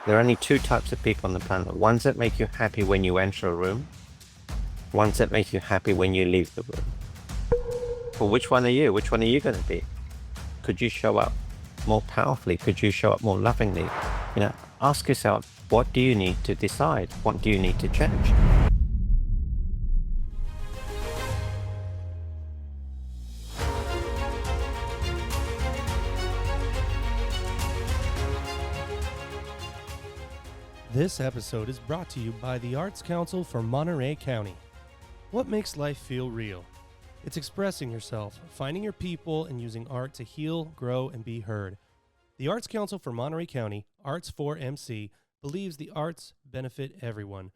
There are only two types of people on the planet. Ones that make you happy when you enter a room, ones that make you happy when you leave the room. Well, which one are you? Which one are you going to be? Could you show up more powerfully? Could you show up more lovingly? Ask yourself, what do you need to decide? What do you need to change? This episode is brought to you by the Arts Council for Monterey County. What makes life feel real? It's expressing yourself, finding your people, and using art to heal, grow, and be heard. The Arts Council for Monterey County, Arts4MC, believes the arts benefit everyone.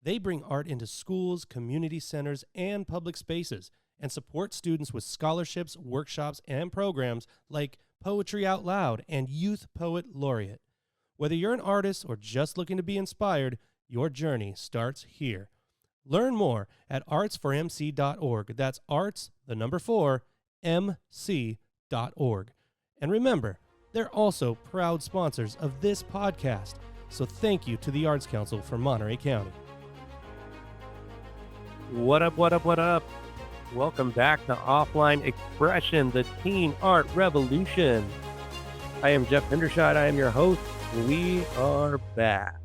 They bring art into schools, community centers, and public spaces, and support students with scholarships, workshops, and programs like Poetry Out Loud and Youth Poet Laureate. Whether you're an artist or just looking to be inspired, your journey starts here. Learn more at arts4mc.org. That's arts, the number 4, mc.org. And remember, they're also proud sponsors of this podcast. So thank you to the Arts Council for Monterey County. What up, what up, what up? Welcome back to Offline Xpression, the teen art revolution. I am Jeff Hendershot. I am your host. We are back.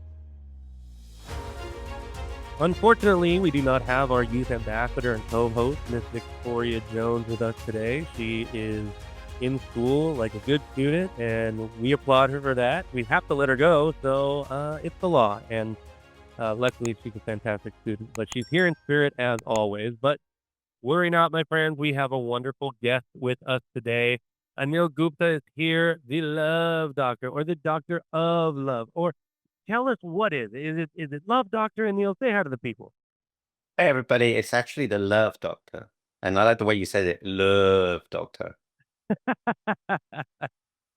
Unfortunately, we do not have our youth ambassador and co-host, Miss Victoria Jones, with us today. She is in school like a good student, and we applaud her for that. We have to let her go, so it's the law. And luckily, she's a fantastic student, but she's here in spirit as always. But worry not, my friends. We have a wonderful guest with us today. Anil Gupta is here, the love doctor, or the doctor of love, or tell us what is it? Is it love doctor? Anil, say hi to the people. Hey, everybody, it's actually the love doctor. And I like the way you said it, love doctor.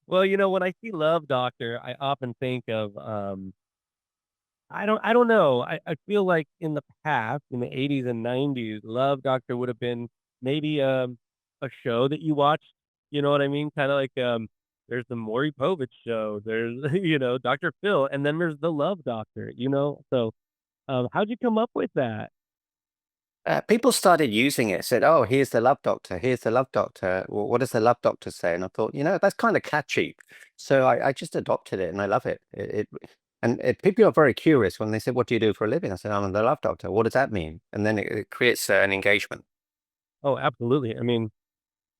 Well, when I see love doctor, I often think of I don't know. I feel like in the past, in the 80s and 90s, Love Doctor would have been maybe a show that you watched. You know what I mean? Kind of like there's the Maury Povich show. There's Dr. Phil, and then there's the Love Doctor. So how'd you come up with that? People started using it, said, oh, here's the love doctor. Here's the love doctor. Well, what does the love doctor say? And I thought, that's kind of catchy. So I just adopted it and I love it. People are very curious when they say, what do you do for a living? I said, I'm the love doctor. What does that mean? And then it creates an engagement. Oh, absolutely. I mean,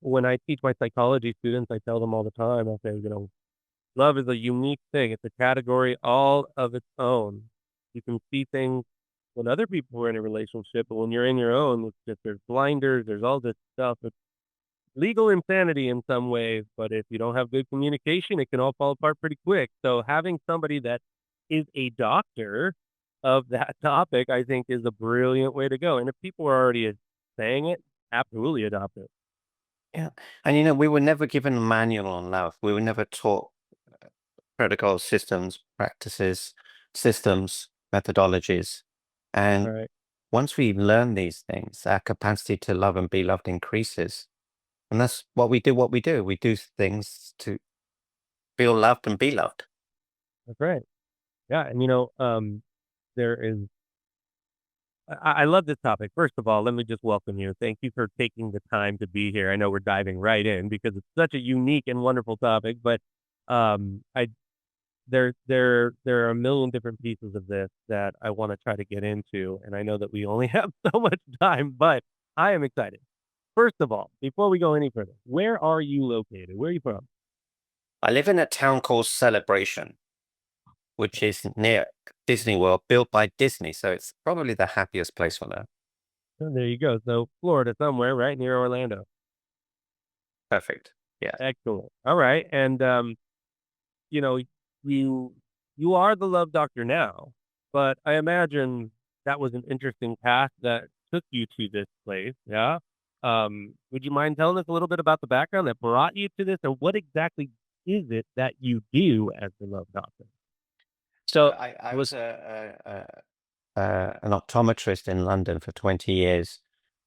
when I teach my psychology students, I tell them all the time. I say, love is a unique thing. It's a category all of its own. You can see things when other people are in a relationship, but when you're in your own, it's just there's blinders, there's all this stuff. It's legal insanity in some ways, but if you don't have good communication, it can all fall apart pretty quick. So having somebody that is a doctor of that topic, I think, is a brilliant way to go. And if people are already saying it, absolutely adopt it. Yeah. And we were never given a manual on love. We were never taught protocols, systems, practices, systems, methodologies. All And right. once we learn these things, our capacity to love and be loved increases. And that's what we do. We do things to feel loved and be loved. That's right. Yeah. And, there is I love this topic. First of all, let me just welcome you. Thank you for taking the time to be here. I know we're diving right in because it's such a unique and wonderful topic, but I there are a million different pieces of this that I want to try to get into, and I know that we only have so much time, but I am excited. First of all, before we go any further, where are you located? Where are you from? I live in a town called Celebration, which is near Disney World, built by Disney. So it's probably the happiest place on earth. Oh, there you go. So Florida, somewhere right near Orlando. Perfect. Yeah. Excellent. All right, and you know, you you are the love doctor now, but I imagine that was an interesting path that took you to this place. Yeah. Would you mind telling us a little bit about the background that brought you to this, or what exactly is it that you do as the love doctor? So I was an optometrist in London for 20 years.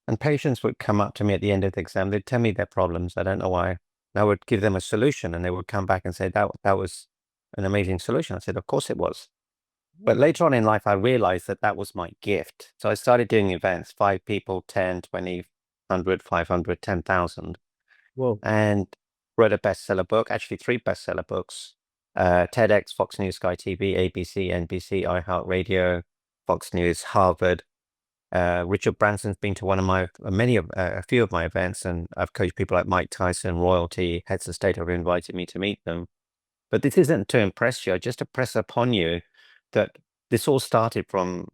And patients would come up to me at the end of the exam. They'd tell me their problems. I don't know why. And I would give them a solution, and they would come back and say that was an amazing solution. I said, of course it was. But later on in life, I realized that that was my gift. So I started doing events, 5 people, 10, 20, 100, 500, 10,000, Whoa. and wrote a bestseller book, actually 3 bestseller books, TEDx, Fox News, Sky TV, ABC, NBC, iHeartRadio, Fox News, Harvard. Richard Branson's been to a few of my events, and I've coached people like Mike Tyson, royalty, heads of state have invited me to meet them. But this isn't to impress you, just to press upon you that this all started from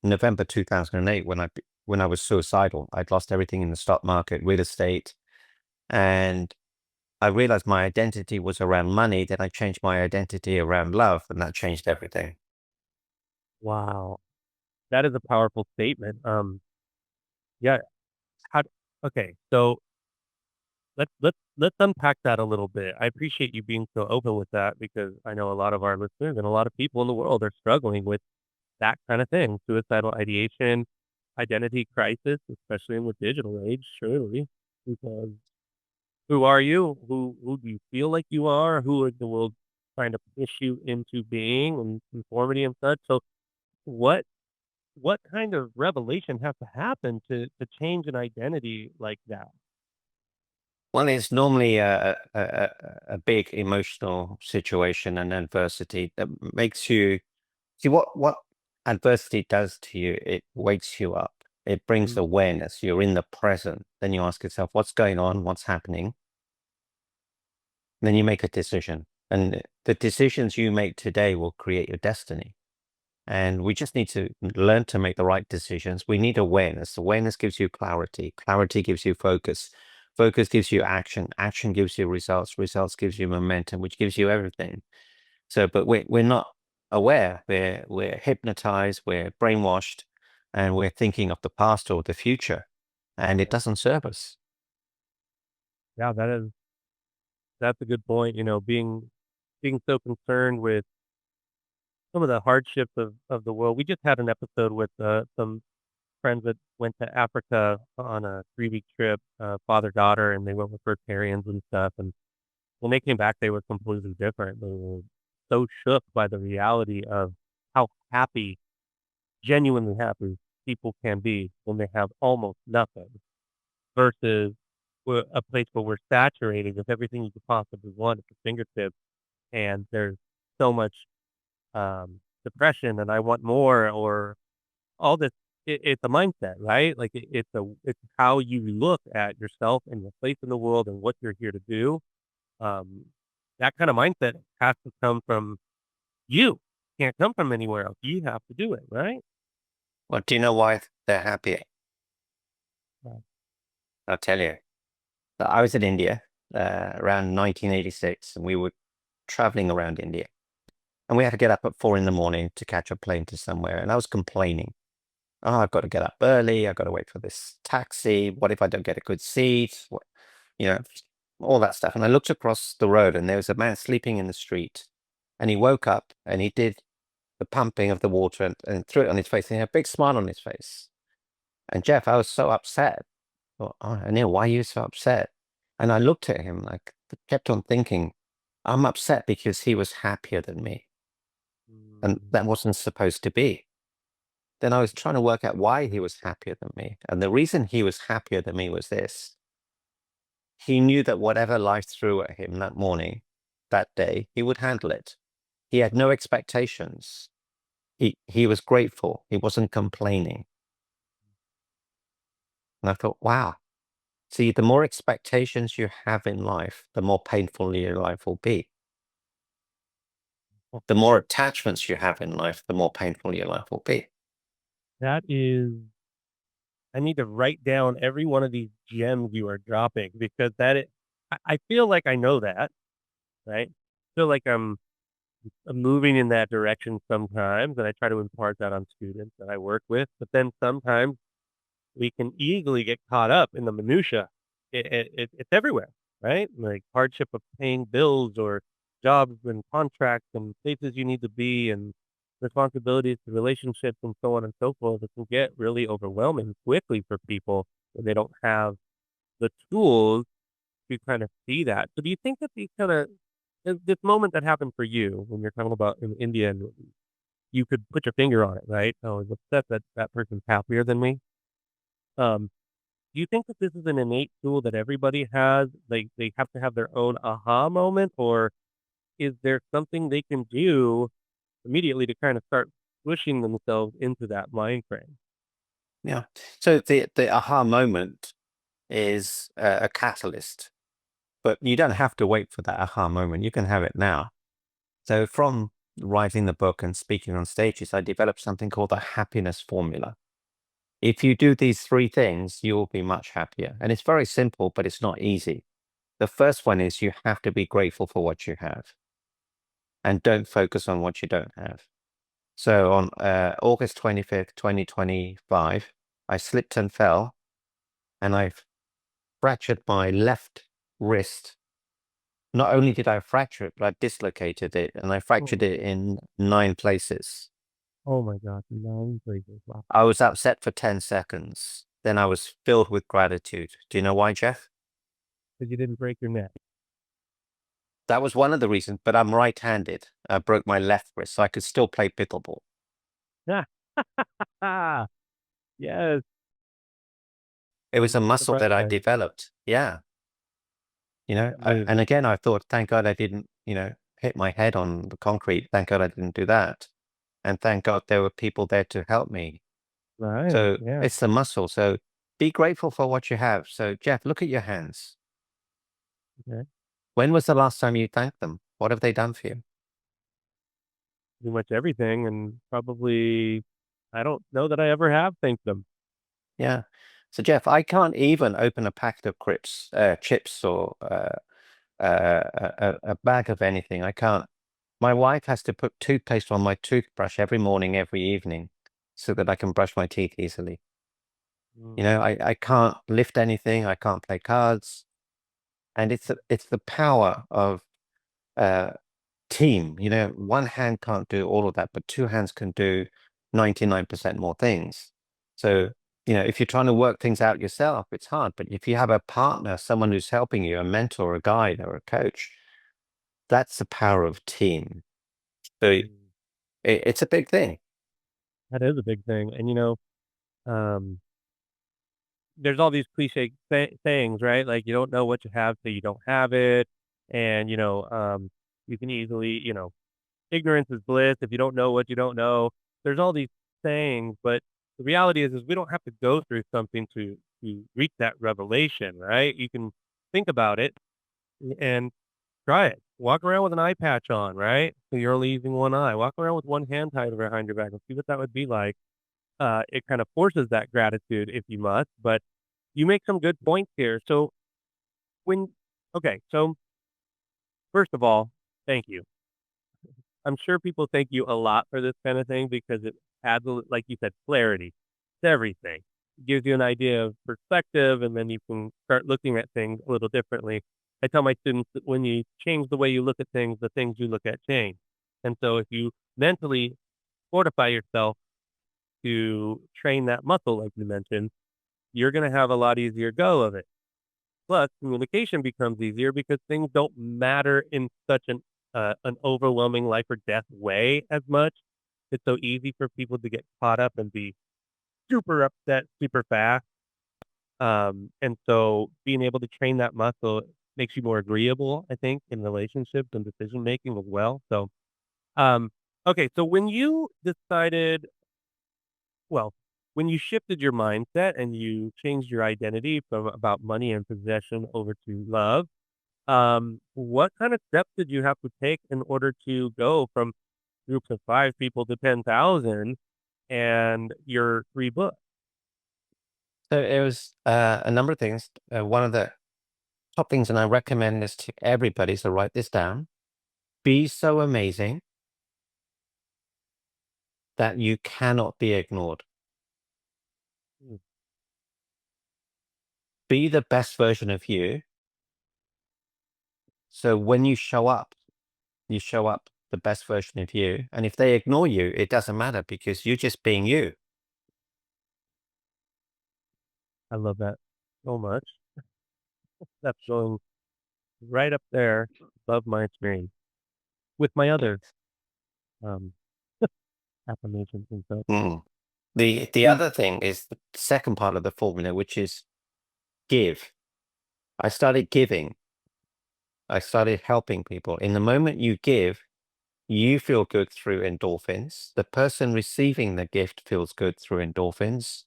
November 2008 when I was suicidal. I'd lost everything in the stock market, real estate, and I realized my identity was around money. Then I changed my identity around love, and that changed everything. Wow. That is a powerful statement. Yeah. How? Okay. So let's unpack that a little bit. I appreciate you being so open with that because I know a lot of our listeners and a lot of people in the world are struggling with that kind of thing, suicidal ideation, identity crisis, especially in the digital age, surely. Because who are you? Who do you feel like you are? Who is the world trying to push you into being and conformity and such? So what what kind of revelation has to happen to change an identity like that? Well, it's normally a big emotional situation and adversity that makes you see what adversity does to you. It wakes you up. It brings Mm, awareness. You're in the present. Then you ask yourself, what's going on? What's happening? Then you make a decision. And the decisions you make today will create your destiny. And we just need to learn to make the right decisions. We need awareness. Awareness gives you clarity. Clarity gives you focus. Focus gives you action. Action gives you results. Results gives you momentum, which gives you everything. So, but we're not aware. We're hypnotized. We're brainwashed, and we're thinking of the past or the future, and it doesn't serve us. yeah, that's a good point. Being so concerned with some of the hardships of the world. We just had an episode with some friends that went to Africa on a 3-week trip, father-daughter, and they went with Rotarians and stuff, and when they came back, they were completely different. They were so shook by the reality of how happy, genuinely happy people can be when they have almost nothing versus a place where we're saturated with everything you could possibly want at your fingertips, and there's so much, depression and I want more or all this. It's a mindset, right? Like, it's how you look at yourself and your place in the world and what you're here to do. Um, that kind of mindset has to come from you. Can't come from anywhere else. You have to do it, right? Well, do you know why they're happy? Right. I'll tell you. So I was in India around 1986, and we were traveling around India. And we had to get up at 4 in the morning to catch a plane to somewhere. And I was complaining. Oh, I've got to get up early. I've got to wait for this taxi. What if I don't get a good seat? What, you know, all that stuff. And I looked across the road, and there was a man sleeping in the street. And he woke up and he did the pumping of the water and threw it on his face. And he had a big smile on his face. And Jeff, I was so upset. Well, oh, Anil, why are you so upset? And I looked at him, like, kept on thinking, I'm upset because he was happier than me. And Mm, that wasn't supposed to be. Then I was trying to work out why he was happier than me. And the reason he was happier than me was this. He knew that whatever life threw at him that morning, that day, he would handle it. He had no expectations. He was grateful. He wasn't complaining. And I thought, wow. See, the more expectations you have in life, the more painful your life will be. The more attachments you have in life, the more painful your life will be. that is I need to write down every one of these gems you are dropping because I feel like I know that, right? Feel like I'm moving in that direction sometimes, and I try to impart that on students that I work with. But then sometimes we can easily get caught up in the minutia. It's everywhere, right? Like hardship of paying bills or jobs and contracts and places you need to be and responsibilities to relationships and so on and so forth. It can get really overwhelming quickly for people when they don't have the tools to kind of see that. So do you think that these kind of this moment that happened for you when you're talking about in India, and you could put your finger on it, right? I was upset that that person's happier than me. Um, do you think that this is an innate tool that everybody has? Like they have to have their own aha moment, or is there something they can do immediately to kind of start pushing themselves into that mind frame? Yeah. So the aha moment is a catalyst, but you don't have to wait for that aha moment. You can have it now. So from writing the book and speaking on stages, I developed something called the happiness formula. If you do these three things, you will be much happier. And it's very simple, but it's not easy. The first one is you have to be grateful for what you have and don't focus on what you don't have. So on August 25th, 2025, I slipped and fell and I fractured my left wrist. Not only did I fracture it, but I dislocated it and I fractured Oh, it in 9 places. oh my gosh, 9 places. Wow. I was upset for 10 seconds. Then I was filled with gratitude. Do you know why, Jeff? Because you didn't break your neck. That was one of the reasons, but I'm right-handed. I broke my left wrist, so I could still play pickleball. Ah, yes. It was I'm a not muscle surprised that I by it. developed. Yeah. And Amazing. again, I thought, thank God I didn't, hit my head on the concrete. Thank God I didn't do that. And thank God there were people there to help me. Right. So Yeah. it's the muscle. So be grateful for what you have. So Jeff, look at your hands. Okay. When was the last time you thanked them? What have they done for you? Pretty much everything, and probably I don't know that I ever have thanked them. Yeah. So Jeff, I can't even open a packet of chips or a bag of anything. I can't. My wife has to put toothpaste on my toothbrush every morning, every evening, so that I can brush my teeth easily. Mm, I can't lift anything. I can't play cards, and it's the power of uh, team. One hand can't do all of that, but two hands can do 99% more things. So, if you're trying to work things out yourself, it's hard. But if you have a partner, someone who's helping you, a mentor, a guide, or a coach, that's the power of team. So mm. it's a big thing. That is a big thing, and, um, there's all these cliche sayings, right? Like, you don't know what you have till you don't have it, and, you can easily, ignorance is bliss. If you don't know what you don't know, there's all these sayings, but the reality is we don't have to go through something to reach that revelation, right? You can think about it and try it. Walk around with an eye patch on, right? So you're only using one eye. Walk around with one hand tied behind your back and see what that would be like. It kind of forces that gratitude if you must, but you make some good points here. So when, okay, so first of all, thank you. I'm sure people thank you a lot for this kind of thing because it adds, like you said, clarity to everything. It gives you an idea of perspective, and then you can start looking at things a little differently. I tell my students that when you change the way you look at things, the things you look at change. And so if you mentally fortify yourself to train that muscle, like you mentioned, you're going to have a lot easier go of it. Plus, communication becomes easier because things don't matter in such an overwhelming life or death way as much. It's so easy for people to get caught up and be super upset super fast. And so being able to train that muscle makes you more agreeable, I think, in relationships and decision making as well. So, um, okay, so when you decided, well, when you shifted your mindset and you changed your identity from about money and possession over to love, what kind of steps did you have to take in order to go from groups of 5 people to 10,000 and your 3 books? So it was a number of things. One of the top things, and I recommend this to everybody, so write this down. Be so amazing that you cannot be ignored. Mm, Be the best version of you. So when you show up the best version of you. And if they ignore you, it doesn't matter because you're just being you. I love that so much. That's going right up there. love my experience with my other um affirmations and stuff. Mm. The other thing is the second part of the formula, which is give. I started giving. I started helping people. In the moment you give, you feel good through endorphins. The person receiving the gift feels good through endorphins.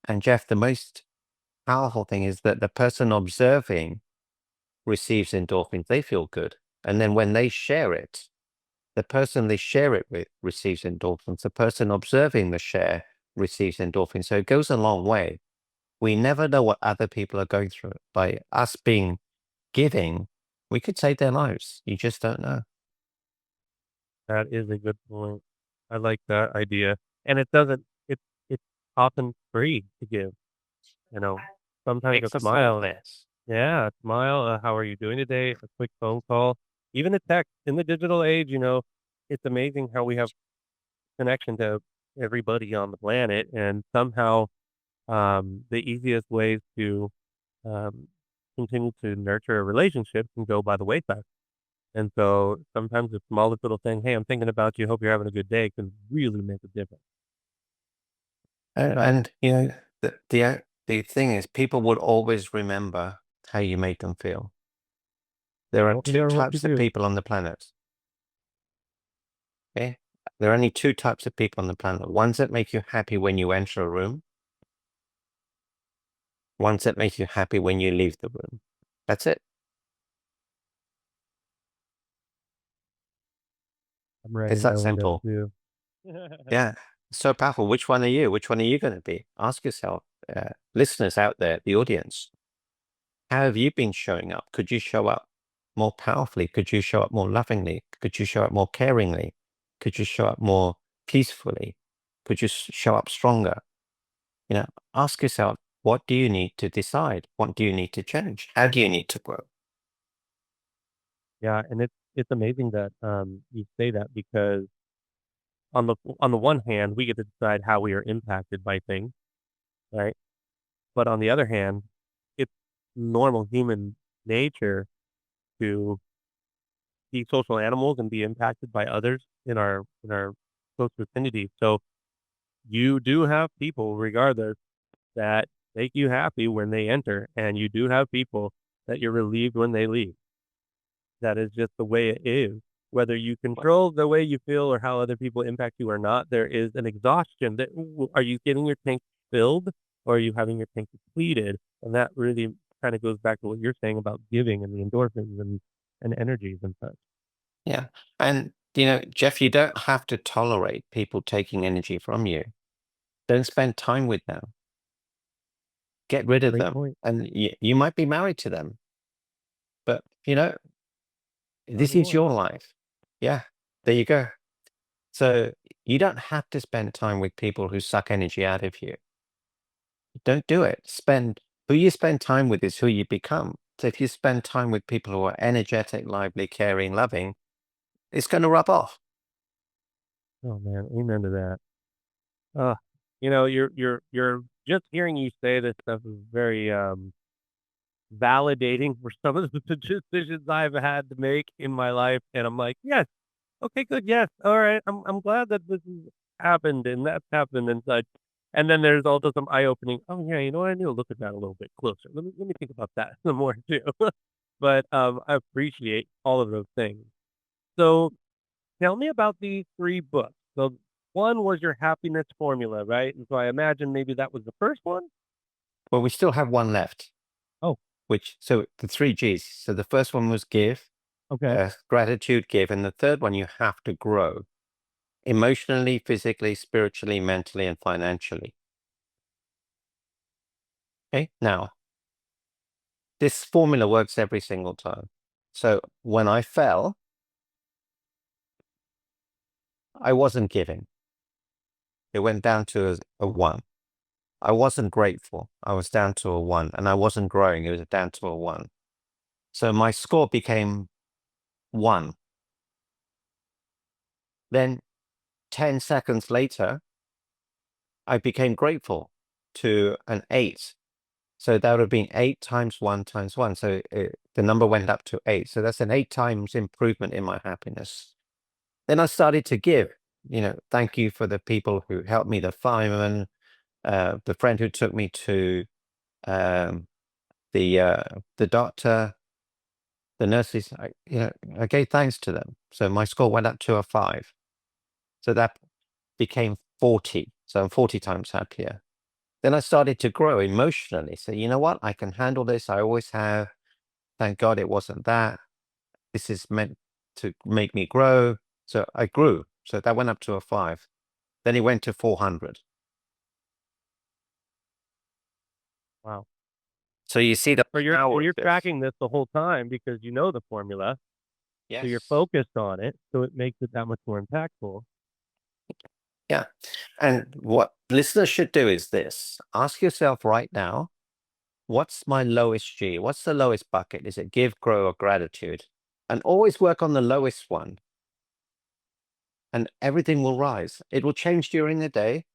And Jeff, the most powerful thing is that the person observing receives endorphins. They feel good. And then when they share it, the person they share it with receives endorphins. The person observing the share receives endorphins. So it goes a long way. We never know what other people are going through. By us being giving, we could save their lives. You just don't know. That is a good point. I like that idea. And it doesn't it's often free to give, you know. Sometimes a It's a small smile. less. Yeah, a smile, how are you doing today? A quick phone call, even a text. In the digital age, it's amazing how we have connection to everybody on the planet, and somehow, the easiest ways to, um, continue to nurture a relationship can go by the wayside. And so sometimes the smallest little thing, "Hey, I'm thinking about you. Hope you're having a good day," can really make a difference. And the thing is, people would always remember how you made them feel. There I are don't two care what you types of do. people on the planet. Okay, there are only two types of people on the planet. Ones that make you happy when you enter a room. Ones that make you happy when you leave the room. That's it. I'm It's writing that those down simple. too. Yeah, so powerful. Which one are you? Which one are you going to be? Ask yourself, listeners out there, the audience. How have you been showing up? Could you show up more powerfully? Could you show up more lovingly? Could you show up more caringly? Could you show up more peacefully? Could you show up stronger? Ask yourself, what do you need to decide? What do you need to change? How do you need to grow? Yeah, and it's amazing that, you say that because on the one hand, we get to decide how we are impacted by things, right? But on the other hand, it's normal human nature to be social animals and be impacted by others in our close vicinity. So you do have people, regardless, that make you happy when they enter, and you do have people that you're relieved when they leave. That is just the way it is. Whether you control the way you feel or how other people impact you or not, there is an exhaustion that are you getting your tank filled or are you having your tank depleted? And that really kind of goes back to what you're saying about giving and the endorphins and energies and such. Yeah. And, Jeff, you don't have to tolerate people taking energy from you. Don't spend time with them. Get rid of Great them. point. And you might be married to them, but, Not this is anymore. your life. Yeah. There you go. So you don't have to spend time with people who suck energy out of you. Don't do it. Who you spend time with is who you become. So if you spend time with people who are energetic, lively, caring, loving, it's going to rub off. Oh man, amen to that. You're just hearing you say this stuff is very validating for some of the decisions I've had to make in my life, and I'm like, "Yes, okay, good, yes, alright, I'm glad that this has happened and that's happened and such." And then there's also some eye-opening, "Oh, yeah, you know what? I need to look at that a little bit closer. Let me think about that some more too." But, I appreciate all of those things. So, tell me about these 3 books. So, one was your happiness formula, right? And so I imagine maybe that was the first one? Well, we still have one left, Oh, so the three G's. So the first one was give, okay. gratitude, give. And the third one, you have to grow emotionally, physically, spiritually, mentally, and financially. Okay. Now, this formula works every single time. So when I fell, I wasn't giving. It went down to a one. I wasn't grateful. I was down to a one. And I wasn't growing. It was down to a one. So my score became one. Then 10 seconds later, I became grateful to an eight. So that would have been 8 times 1 times 1. So the number went up to 8. So that's an 8 times improvement in my happiness. Then I started to give, thank you for the people who helped me, the fireman, the friend who took me to the doctor, the nurses. I gave thanks to them. So my score went up to a 5. So that became 40. So I'm 40 times happier. Then I started to grow emotionally. So you know what? I can handle this. I always have. Thank God it wasn't that. This is meant to make me grow. So I grew. So that went up to a 5. Then it went to 400. Wow. So you see the So you're power and of you're this. tracking this the whole time because you know the formula, so you're Yes. focused on it, so it makes it that much more impactful. Yeah. And what listeners should do is this. Ask yourself right now, what's my lowest G? What's the lowest bucket? Is it give, grow, or gratitude? And always work on the lowest one. And everything will rise. It will change during the day.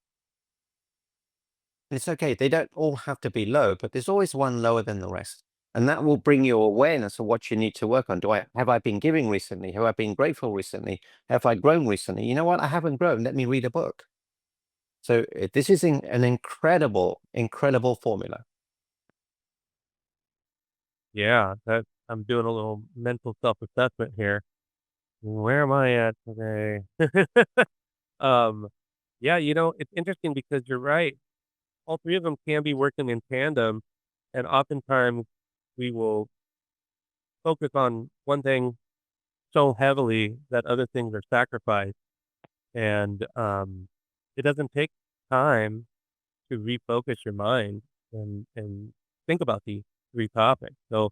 It's okay. They don't all have to be low, but there's always one lower than the rest. And that will bring you awareness of what you need to work on. Have I been giving recently? Have I been grateful recently? Have I grown recently? You know what? I haven't grown. Let me read a book. So this is an incredible, incredible formula. Yeah, that I'm doing a little mental self-assessment here. Where am I at today? Um, yeah, it's interesting because you're right. All 3 of them can be working in tandem, and oftentimes we will focus on one thing so heavily that other things are sacrificed, and, it doesn't take time to refocus your mind and think about these 3 topics. So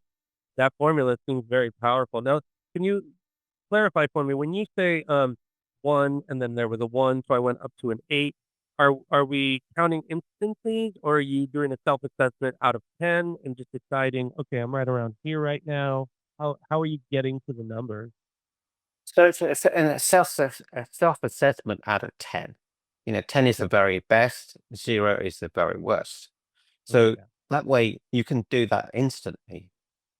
that formula seems very powerful. Now, can you clarify for me when you say 1 and then there was a 1, so I went up to an 8. Are we counting instances or are you doing a self assessment out of 10 and just deciding, okay, I'm right around here right now? How are you getting to the numbers? So it's a self-assessment out of 10. 10 is the Okay. very best, 0 is the very worst. Oh So yeah. that way you can do that instantly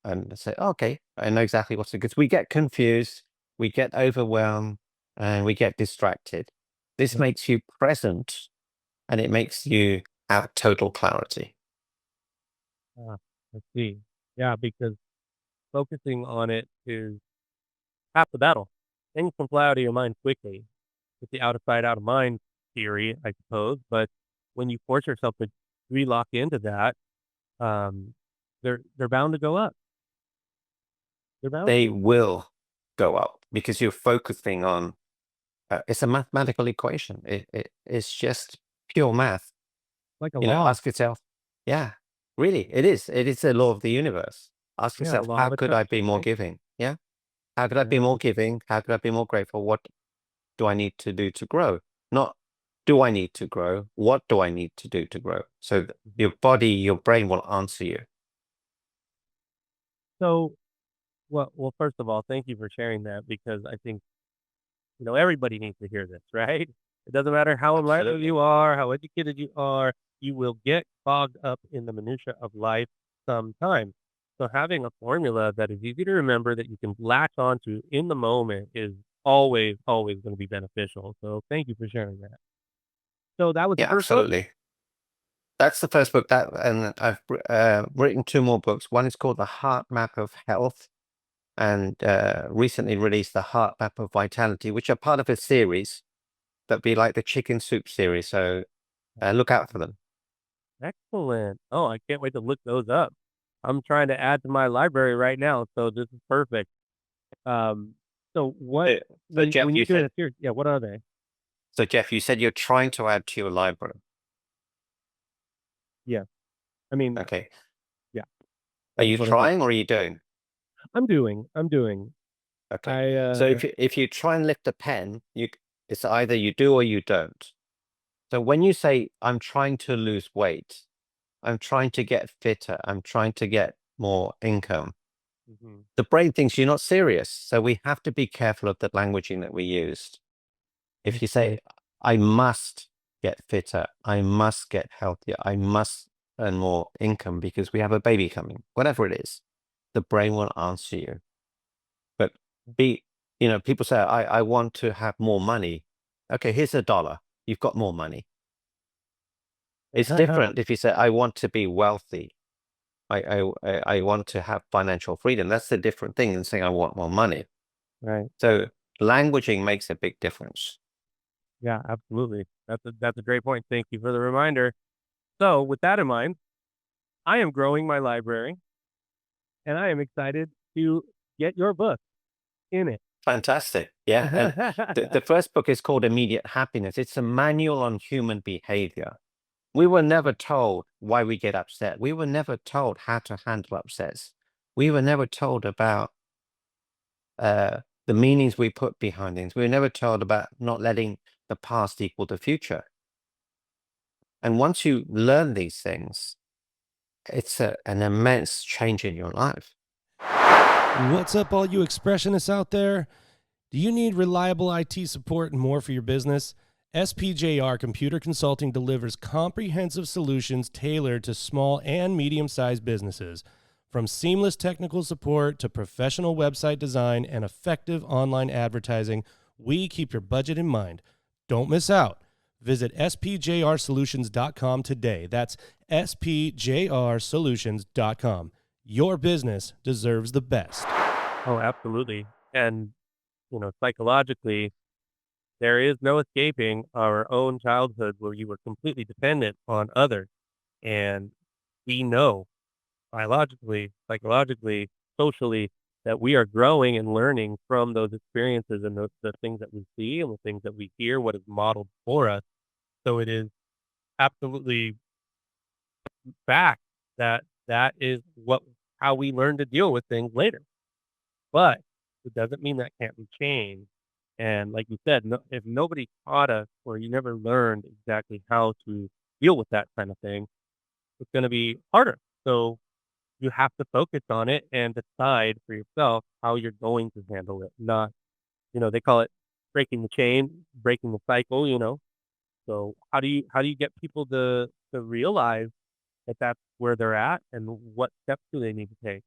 and say, okay, I know exactly what's it. Because we get confused, we get overwhelmed, and we get distracted. This Yep. makes you present and it makes you have total clarity. Ah, I see. Yeah, because focusing on it is half the battle. Things can fly out of your mind quickly. It's the out of sight, out of mind theory, I suppose. But when you force yourself to re-lock into that, um, they're bound to go up. They're bound They to. will go up because you're focusing on it's a mathematical equation. It's just pure math. Like a law. Ask yourself, yeah, really, it is. It is a law of the universe. Ask Yeah, yourself, law how of could I attraction, be more right? giving? Yeah. How could I be Yeah. more giving? How could I be more grateful? What do I need to do to grow? Not do I need to grow? What do I need to do to grow? So Mhm. your body, your brain will answer you. So, well, first of all, thank you for sharing that because I think, everybody needs to hear this, right? It doesn't matter how enlightened Absolutely. you are, how educated you are, you will get bogged up in the minutia of life sometimes. So having a formula that is easy to remember that you can latch onto in the moment is always, always going to be beneficial. So thank you for sharing that. So that was the Yeah, first book. absolutely. That's the first book and I've written 2 more books. One is called The Heart Map of Health and recently released The Heart Map of Vitality, which are part of a series that be like the chicken soup series. So look out for them. Excellent. Oh, I can't wait to look those up. I'm trying to add to my library right now, so this is perfect. Um, so what So when Jeff, when you you're doing said a series, yeah, what are they? you're trying to add to your library. Yeah, I mean, Okay. yeah, Are that is you what I do. trying or are you doing? I'm doing. Okay. I So if you try and lift a pen, it's either you do or you don't. So when you say I'm trying to lose weight, I'm trying to get fitter, I'm trying to get more income, mhm, the brain thinks you're not serious. So we have to be careful of the languaging that we used. If you say excellent. I must get fitter, I must get healthier, I must earn more income because we have a baby coming, whatever it is, the brain will answer you. But be, people say, I want to have more money. Okay, here's $1. You've got more money. It's different if you say, I want to be wealthy. I want to have financial freedom. That's a different thing than saying I want more money. Right. So languaging makes a big difference. Yeah, absolutely. That's a great point. Thank you for the reminder. So, with that in mind, I am growing my library and I am excited to get your book in it. Fantastic. Yeah. And the first book is called Immediate Happiness. It's a manual on human behavior. We were never told why we get upset. We were never told how to handle upsets. We were never told about the meanings we put behind things. We were never told about not letting the past equal the future. And once you learn these things, it's an immense change in your life. What's up, all you expressionists out there? Do you need reliable IT support and more for your business? SPJR Computer Consulting delivers comprehensive solutions tailored to small and medium-sized businesses. From seamless technical support to professional website design and effective online advertising, we keep your budget in mind. Don't miss out. Visit spjrsolutions.com today. That's spjrsolutions.com. Your business deserves the best. Oh, absolutely. And, psychologically, there is no escaping our own childhood where you were completely dependent on others. And we know biologically, psychologically, socially, that we are growing and learning from those experiences and the things that we see and the things that we hear, what is modeled for us. So it is absolutely fact that that is how we learn to deal with things later. But it doesn't mean that can't be changed. And like you said, if nobody taught us or you never learned exactly how to deal with that kind of thing, it's going to be harder. So you have to focus on it and decide for yourself how you're going to handle it. Not, they call it breaking the chain, breaking the cycle. So how do you get people to realize that that's where they're at and what steps do they need to take?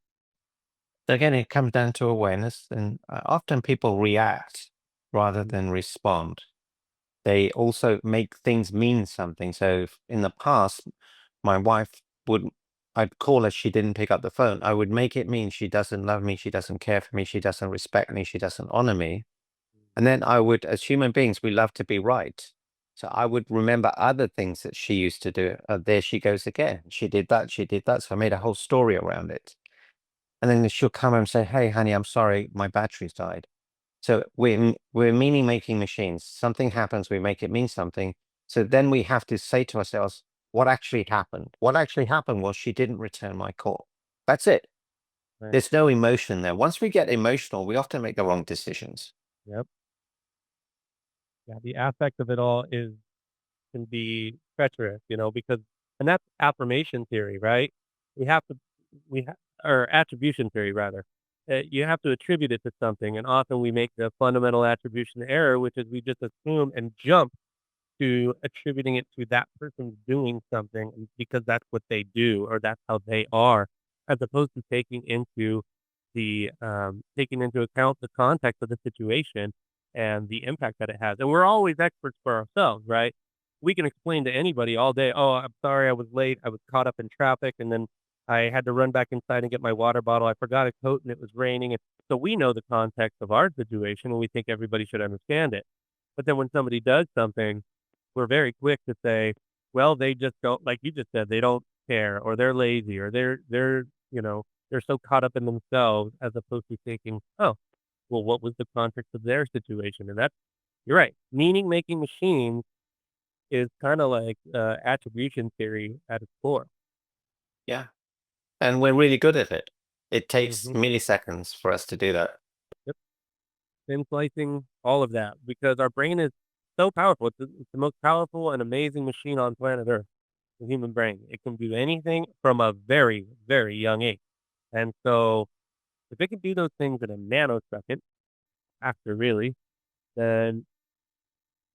So again, it comes down to awareness, and often people react rather than respond. They also make things mean something. So in the past, my wife would, I'd call her, she didn't pick up the phone. I would make it mean she doesn't love me, she doesn't care for me, she doesn't respect me, she doesn't honor me. And then I would, as human beings, we love to be right. So I would remember other things that she used to do. There she goes again. She did that. She did that. So I made a whole story around it. And then she'll come and say, "Hey, honey, I'm sorry, my battery's died." So we're meaning making machines. Something happens, we make it mean something. So then we have to say to ourselves, what actually happened? What actually happened was she didn't return my call. That's it. Right. There's no emotion there. Once we get emotional, we often make the wrong decisions. Yep. Yeah. The aspect of it all can be treacherous, because and that's affirmation theory, right? We have to we have or attribution theory rather. You have to attribute it to something, and often we make the fundamental attribution error, which is we just assume and jump to attributing it to that person doing something because that's what they do or that's how they are, as opposed to taking into account the context of the situation and the impact that it has. And we're always experts for ourselves, right? We can explain to anybody all day, "Oh, I'm sorry I was late. I was caught up in traffic and then I had to run back inside and get my water bottle. I forgot a coat and it was raining." And so we know the context of our situation and we think everybody should understand it. But then when somebody does something, we're very quick to say, "Well, they just don't," like you just said, "they don't care or they're lazy or they're so caught up in themselves," as opposed to thinking, "Oh, well, what was the context of their situation?" And that's you're right. Meaning making machines is kinda like, attribution theory at its core. Yeah. And we're really good at it. It takes Mhm. milliseconds for us to do that. Yep. Thin slicing, all of that, because our brain is so powerful. It's the most powerful and amazing machine on planet Earth, the human brain. It can do anything from a very, very young age. And so if it can do those things in a nanosecond, after really, then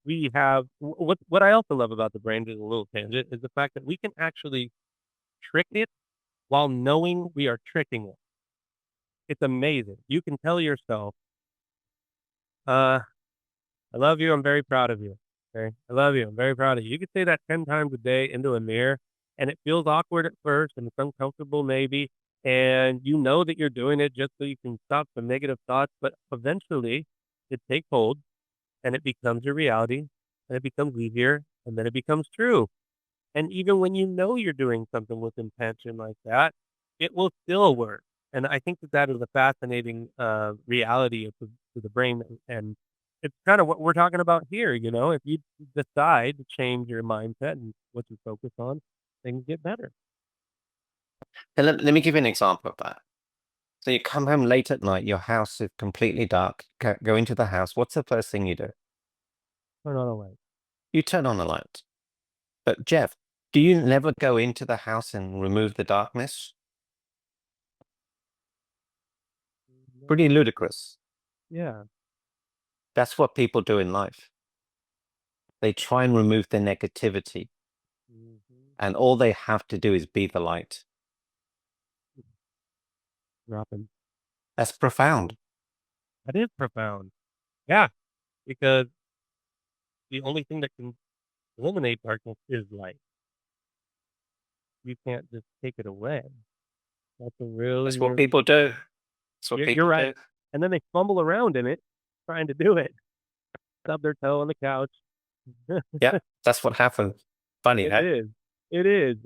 we have what I also love about the brain, just a little tangent, is the fact that we can actually tricked it while knowing we are tricking it. It's amazing. You can tell yourself, I love you. I'm very proud of you. Okay. I love you. I'm very proud of you. You could say that 10 times a day into a mirror, and it feels awkward at first and it's uncomfortable, maybe. And you know that you're doing it just so you can stop the negative thoughts, but eventually it takes hold and it becomes your reality and it becomes easier and then it becomes true. And even when you know you're doing something with intention like that, it will still work. And I think that that is a fascinating reality of the brain, and it's kind of what we're talking about here. You know, if you decide to change your mindset and what you focus on, things get better. And let me give you an example of that. So you come home late at night, your house is completely dark, go into the house. What's the first thing you do? Turn on a light. You turn on the light. But Jeff, do you never go into the house and remove the darkness? Pretty ludicrous. Yeah. That's what people do in life. They try and remove the negativity, Mm-hmm. and all they have to do is be the light. Dropping. That's profound. That is profound. Yeah, because the only thing that can eliminate darkness is light. You can't just take it away. That's a really, That's what really people do. That's what you're people right. do. And then they fumble around in it trying to do it. Stub their toe on the couch. Yeah, that's what happens. Funny, It huh? is. It is.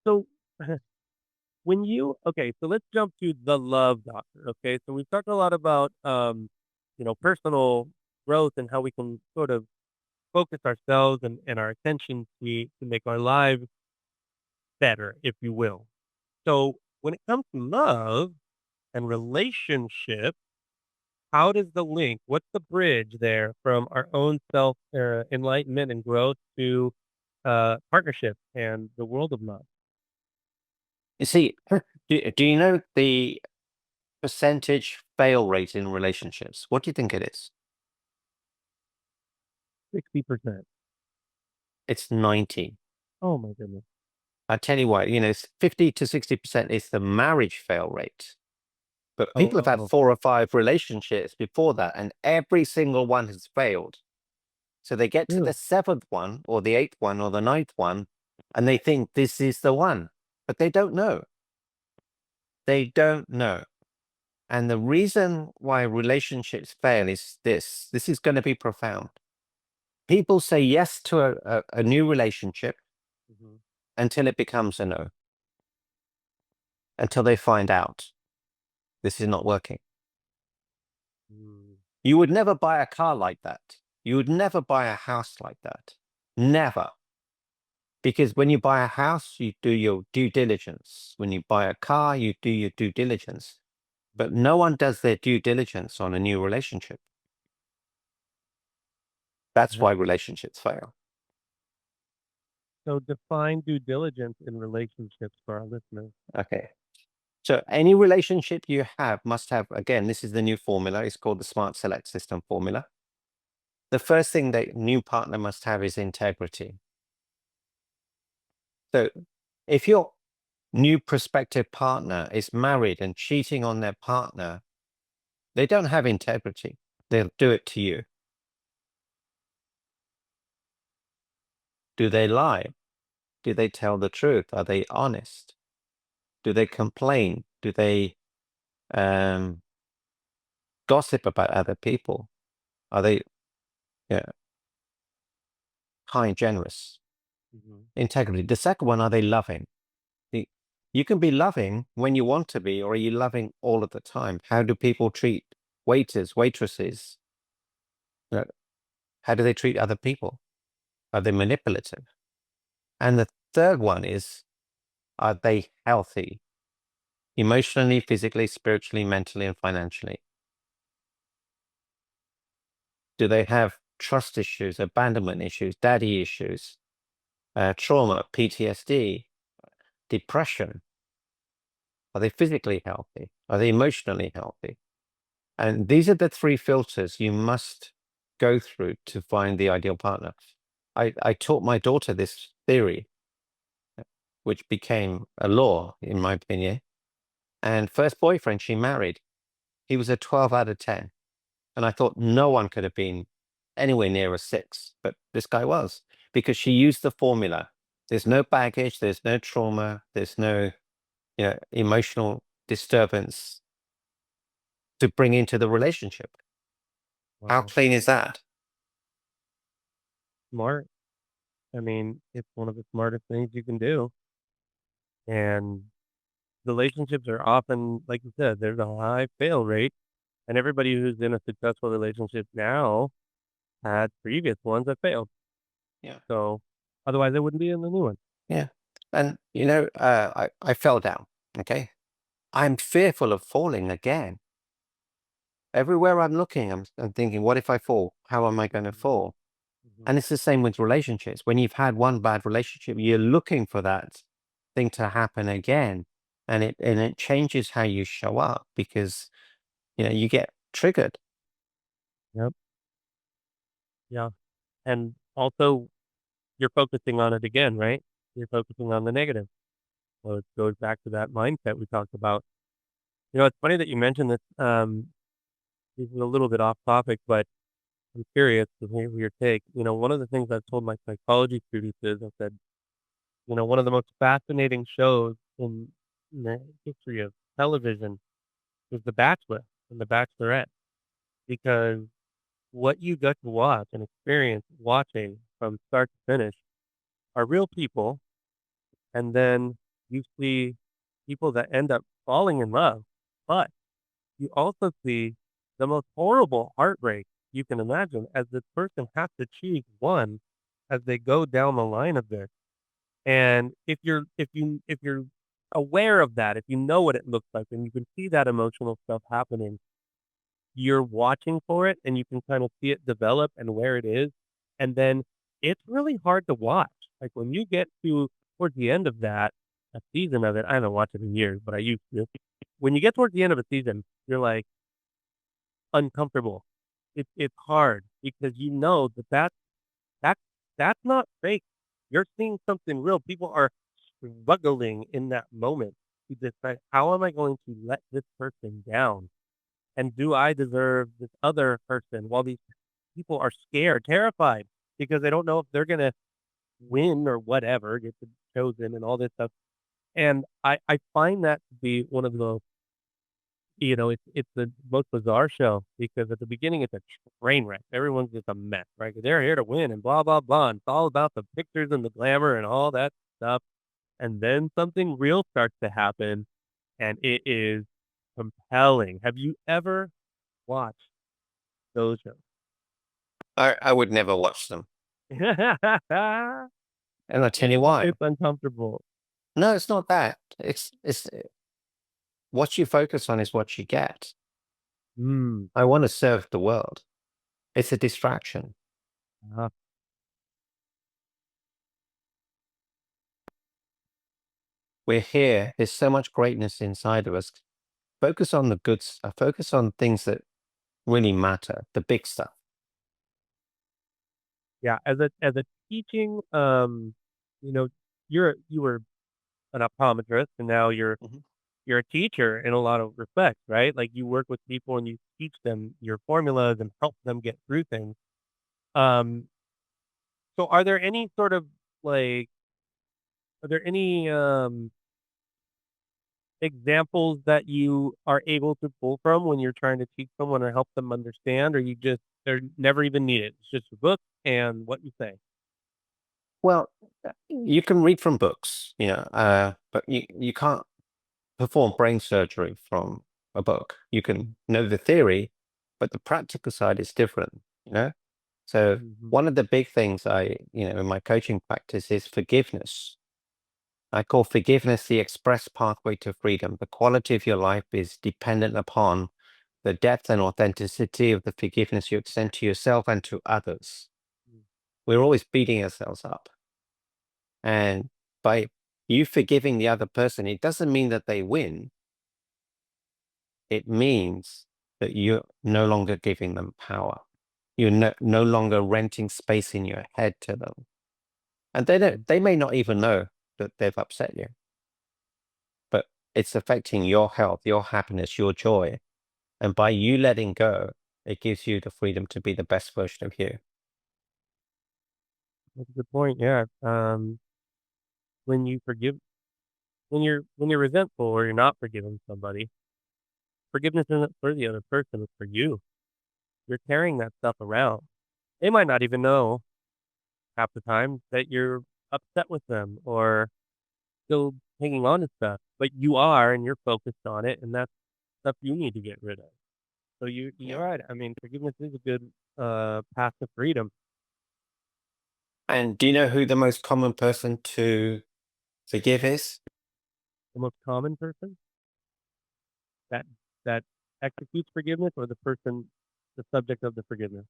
So when you okay, so let's jump to the love doctor. Okay. So we've talked a lot about personal growth and how we can sort of focus ourselves and our attention to make our lives better, if you will. So when it comes to love and relationship, how does the link what's the bridge there from our own self, enlightenment and growth to, partnership and the world of love? You see, do you know the percentage fail rate in relationships? What do you think it is? 60%. It's 90. Oh my goodness. I tell you what, 50 to 60% is the marriage fail rate. But Oh, people have had oh, 4 or 5 relationships before that, and every single one has failed. So they get to the really? 7th one, or the 8th one, or the 9th one, and they think this is the one. But they don't know. They don't know. And the reason why relationships fail is this. This is going to be profound. People say yes to a new relationship Mhm. until it becomes a no, until they find out this is not working. Mm. You would never buy a car like that. You would never buy a house like that. Never. Because when you buy a house, you do your due diligence. When you buy a car, you do your due diligence. But no one does their due diligence on a new relationship. That's Yeah. why relationships fail. So define due diligence in relationships for our listeners. Okay. So any relationship you have must have, again, this is the new formula. It's called the Smart Select System formula. The first thing that new partner must have is integrity. So if your new prospective partner is married and cheating on their partner, they don't have integrity. They'll do it to you. Do they lie? Do they tell the truth? Are they honest? Do they complain? Do they gossip about other people? Are they kind, generous? Mhm. Integrity. The second one, are they loving? You can be loving when you want to be, or are you loving all of the time? How do people treat waiters, waitresses? Uh, How do they treat other people? Are they manipulative? And the third one is, are they healthy? Emotionally, physically, spiritually, mentally, and financially? Do they have trust issues, abandonment issues, daddy issues, trauma, PTSD, depression? Are they physically healthy? Are they emotionally healthy? And these are the 3 filters you must go through to find the ideal partner. I taught my daughter this theory. which became a law, in my opinion. And first boyfriend she married, he was a 12 out of 10. And I thought no one could have been anywhere near a 6, but this guy was, because she used the formula. There's no baggage, there's no trauma, there's no, emotional disturbance to bring into the relationship. How Wow. clean is that? Smart. I mean, it's one of the smartest things you can do. And relationships are often, like you said, there's a high fail rate. And everybody who's in a successful relationship now had previous ones that failed. Yeah. So otherwise, they wouldn't be in the new one. Yeah. And, I fell down. Okay. I'm fearful of falling again. Everywhere I'm looking, I'm thinking, what if I fall? How am I going to fall? Mhm. And it's the same with relationships. When you've had one bad relationship, you're looking for that thing to happen again. And it changes how you show up because, you get triggered. Yep. Yeah. And also, you're focusing on it again, right? You're focusing on the negative. So it goes back to that mindset we talked about. It's funny that you mentioned this. This is a little bit off topic, but I'm curious to hear your take. One of the things I've told my psychology students is I said, one of the most fascinating shows in the history of television is The Bachelor and The Bachelorette, because what you got to watch and experience watching from start to finish are real people. And then you see people that end up falling in love, but you also see the most horrible heartbreak you can imagine as this person has to choose one as they go down the line of this. And if you're aware of that, if you know what it looks like and you can see that emotional stuff happening, you're watching for it and you can kind of see it develop and where it is. And then it's really hard to watch. Like when you get to towards the end of that, a season of it, I haven't watched it in years, but I used to. When you get towards the end of a season, you're like uncomfortable. It's hard because you know that that's not fake. You're seeing something real. People are struggling in that moment to decide, how am I going to let this person down? And do I deserve this other person? While these people are scared, terrified, because they don't know if they're gonna win or whatever, get chosen and all this stuff. And I find that to be one of the it's the most bizarre show because at the beginning it's a train wreck. Everyone's just a mess, right? 'Cause they're here to win and blah blah blah. And it's all about the pictures and the glamour and all that stuff. And then something real starts to happen, and it is compelling. Have you ever watched those shows? I would never watch them. And I'll tell you why. It's uncomfortable. No, it's not that. It's what you focus on is what you get. Mm. I want to serve the world. It's a distraction. Uh, We're here. There's so much greatness inside of us. Focus on the good stuff. Focus on things that really matter, the big stuff. yeah, as a teaching, you know, you were an optometrist and now Mhm. you're a teacher in a lot of respects, right? Like you work with people and you teach them your formulas and help them get through things. Um, so are there any sort of like, are there any examples that you are able to pull from when you're trying to teach someone or help them understand, or you just they're never even needed? It's just a book and what you say. Well, you can read from books, but you can't perform brain surgery from a book. You can know the theory, but the practical side is different, you know? So Mhm. one of the big things in my coaching practice is forgiveness. I call forgiveness the express pathway to freedom. The quality of your life is dependent upon the depth and authenticity of the forgiveness you extend to yourself and to others. We're always beating ourselves up. And by you forgiving the other person, it doesn't mean that they win. It means that you're no longer giving them power. You're no longer renting space in your head to them. And they may not even know that they've upset you. But it's affecting your health, your happiness, your joy. And by you letting go, it gives you the freedom to be the best version of you. That's a good point, yeah. When you forgive when you're resentful or you're not forgiving somebody, forgiveness isn't for the other person, it's for you. You're carrying that stuff around. They might not even know half the time that you're upset with them or still hanging on to stuff, but you are and you're focused on it, and that's stuff you need to get rid of. So you're Yeah. right. I mean, forgiveness is a good path to freedom. And do you know who the most common person to forgive is? The most common person that that executes forgiveness or the subject of the forgiveness?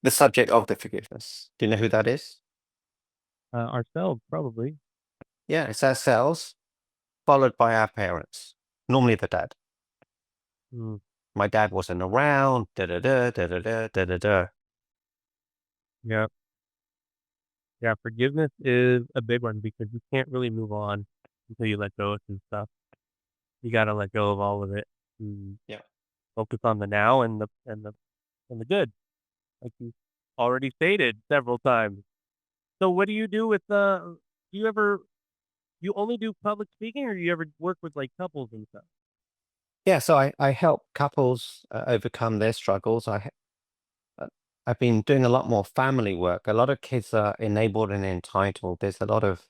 The subject of the forgiveness. Do you know who that is? Ourselves, probably. Yeah, it's ourselves, followed by our parents. Normally the dad. Mm, My dad wasn't around. Da da da da da da da da da. yeah. Yeah, forgiveness is a big one because you can't really move on until you let go of some stuff. You gotta let go of all of it and Yeah. focus on the now and the good, like you already stated several times. So what do you do with do you only do public speaking or do you ever work with like couples and stuff? Yeah. So I help couples overcome their struggles. Uh, I've been doing a lot more family work. A lot of kids are enabled and entitled. There's a lot of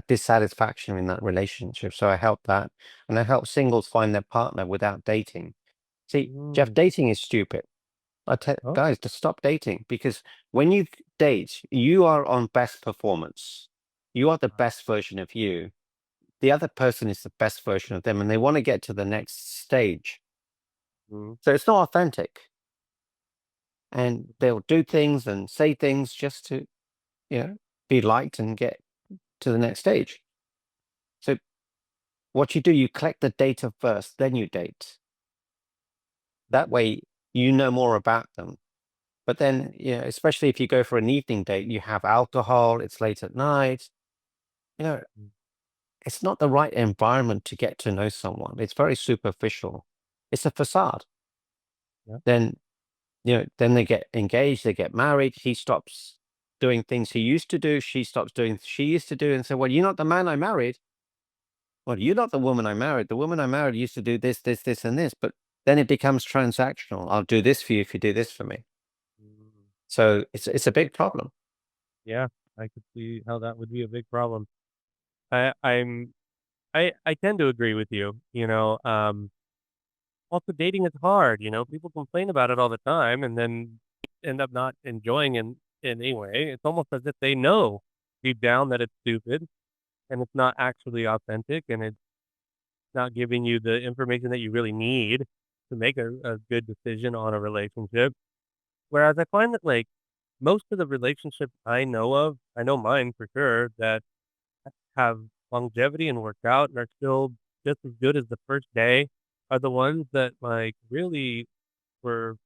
dissatisfaction in that relationship. So I help that. And I help singles find their partner without dating. See, Jeff, Mm. dating is stupid. I tell Oh. guys to stop dating because when you date, you are on best performance. You are the best version of you. The other person is the best version of them, and they want to get to the next stage. Mm. So it's not authentic. And they'll do things and say things just to, you know, be liked and get to the next stage. So what you do, you collect the data first, then you date. That way you know more about them. But then, especially if you go for an evening date, you have alcohol, it's late at night, you know, Mm. it's not the right environment to get to know someone. It's very superficial. It's a facade. Yeah. Then, then they get engaged, they get married. He stops doing things he used to do. She stops doing she used to do, and say, "Well, you're not the man I married. Well, you're not the woman I married. The woman I married used to do this, this, this, and this." But then it becomes transactional. I'll do this for you if you do this for me. Mm. So it's a big problem. Yeah, I could see how that would be a big problem. I tend to agree with you. Also dating is hard. People complain about it all the time and then end up not enjoying in any way. It's almost as if they know deep down that it's stupid and it's not actually authentic and it's not giving you the information that you really need to make a good decision on a relationship. Whereas I find that like most of the relationships I know of, I know mine for sure, that have longevity and work out and are still just as good as the first day are the ones that, like, really were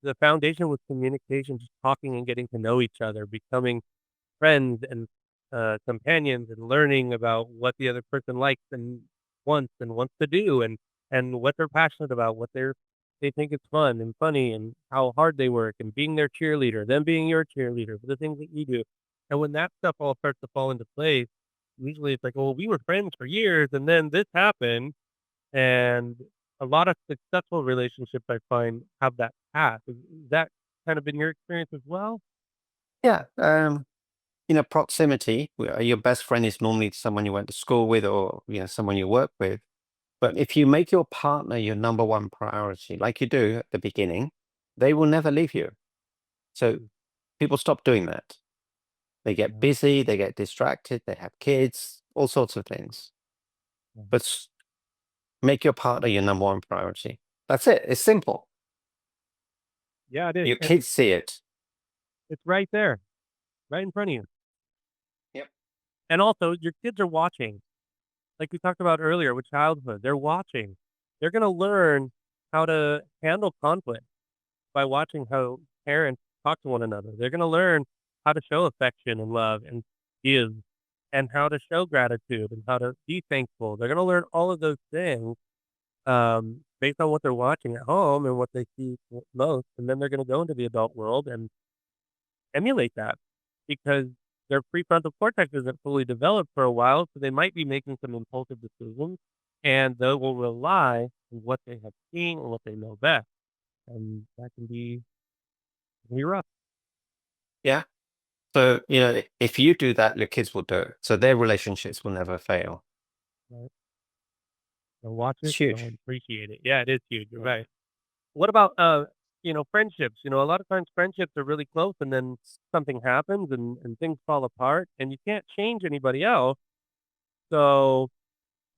the foundation was communication, just talking and getting to know each other, becoming friends and, companions and learning about what the other person likes and wants to do and what they're passionate about, they think it's fun and funny and how hard they work and being their cheerleader, them being your cheerleader for the things that you do. And when that stuff all starts to fall into place, usually it's like, "Well, we were friends for years and then this happened." And a lot of successful relationships I find have that path. Is that kind of been your experience as well? Yeah. Proximity. Your best friend is normally someone you went to school with, or someone you work with. But if you make your partner your number one priority, like you do at the beginning, they will never leave you. So Mm. people stop doing that. They get Yeah, busy, they get distracted, they have kids, all sorts of things. yeah. But make your partner your number one priority. That's it. It's simple. Yeah, it is, Your and kids see it. it's right there, right in front of you. Yep. And also, your kids are watching. Like we talked about earlier with childhood, they're watching. They're gonna learn how to handle conflict by watching how parents talk to one another. They're gonna learn how to show affection and love and give and how to show gratitude and how to be thankful. They're going to learn all of those things based on what they're watching at home and what they see most. And then they're going to go into the adult world and emulate that because their prefrontal cortex isn't fully developed for a while. So they might be making some impulsive decisions and they will rely on what they have seen and what they know best. And that can be rough. Yeah. So, you know, if you do that, your kids will do it. So their relationships will never fail. Right? So watch It's it, huge. don't appreciate it. Yeah, it is huge. You're Yeah. right. What about friendships? A lot of times friendships are really close and then something happens and things fall apart and you can't change anybody else. So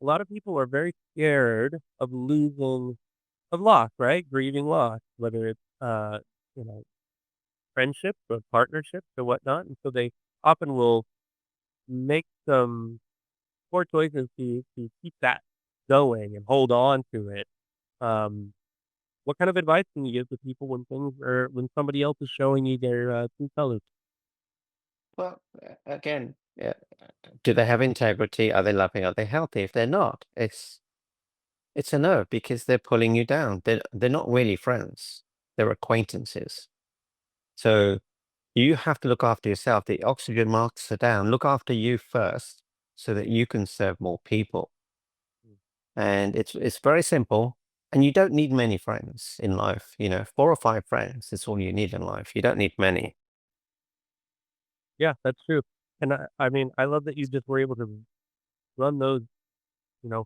a lot of people are very scared of losing of loss, right? Grieving loss, whether it's you know, friendships or partnerships or whatnot. And so they often will make some poor choices to keep that going and hold on to it. Um, what kind of advice can you give to people when somebody else is showing you their true colors? Well, again, yeah, do they have integrity? Are they loving? Are they healthy? If they're not, it's a no because they're pulling you down. They're not really friends. They're acquaintances. So you have to look after yourself. The oxygen marks are down. Look after you first so that you can serve more people. And it's very simple. And you don't need many friends in life. You know, 4 or 5 friends is all you need in life. You don't need many. Yeah, that's true. And I mean, I love that you just were able to run those, you know,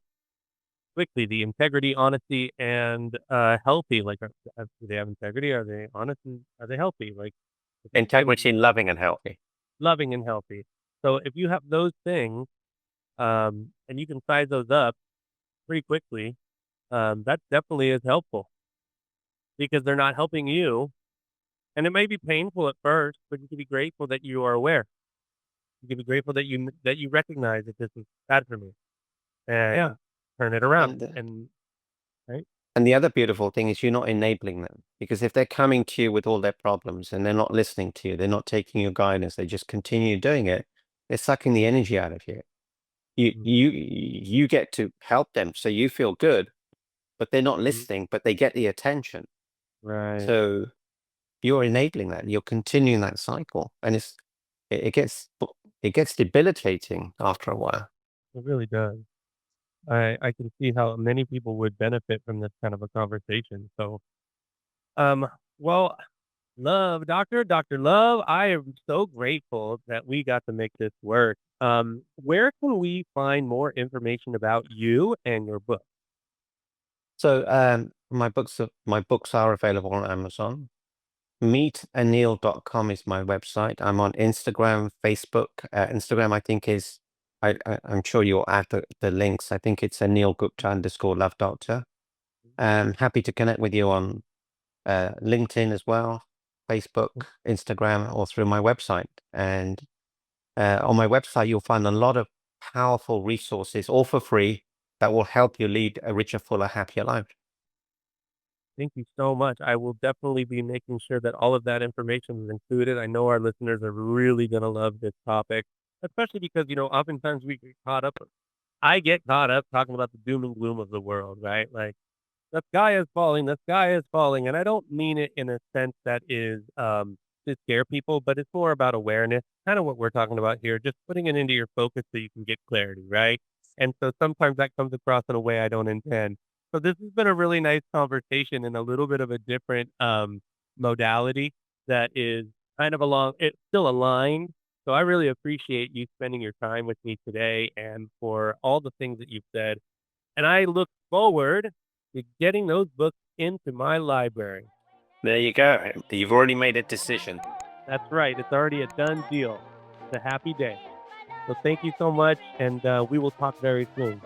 quickly. The integrity, honesty, and healthy. Like, do they have integrity? Are they honest? And are they healthy? Like, if you say Integrity, loving, and healthy. loving and healthy. So if you have those things, and you can size those up pretty quickly, that definitely is helpful because they're not helping you. And it may be painful at first, but you can be grateful that you are aware. You can be grateful that you recognize that this is bad for me, and yeah, turn it around. And And right, And the other beautiful thing is you're not enabling them because if they're coming to you with all their problems and they're not listening to you, they're not taking your guidance, they just continue doing it, they're sucking the energy out of you. You mm, you you get to help them so you feel good, but they're not mhm, listening, but they get the attention. right, So you're enabling that, you're continuing that cycle. And it, it gets it gets debilitating after a while. it really does. I can see how many people would benefit from this kind of a conversation. So, um, well, Doctor Love, I am so grateful that we got to make this work. Where can we find more information about you and your book? So my books are available on Amazon. Meetanil.com is my website. I'm on Instagram, Facebook. Instagram, I think is, I'm sure you'll add the links. I think it's Anil Gupta _ Love Doctor. Happy to connect with you on LinkedIn as well, Facebook, Instagram, or through my website. And on my website, you'll find a lot of powerful resources, all for free, that will help you lead a richer, fuller, happier life. Thank you so much. I will definitely be making sure that all of that information is included. I know our listeners are really going to love this topic, especially because, oftentimes we get caught up. I get caught up talking about the doom and gloom of the world, right? Like, the sky is falling. And I don't mean it in a sense that is to scare people, but it's more about awareness, kind of what we're talking about here, just putting it into your focus so you can get clarity, right? And so sometimes that comes across in a way I don't intend. So this has been a really nice conversation in a little bit of a different modality that is kind of it's still aligned. So I really appreciate you spending your time with me today and for all the things that you've said. And I look forward to getting those books into my library. There you go. You've already made a decision. That's right. It's already a done deal. It's a happy day. So thank you so much. And we will talk very soon.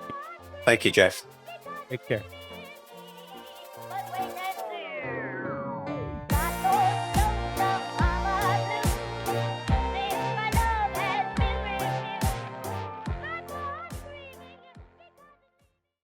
Thank you, Jeff. Take care.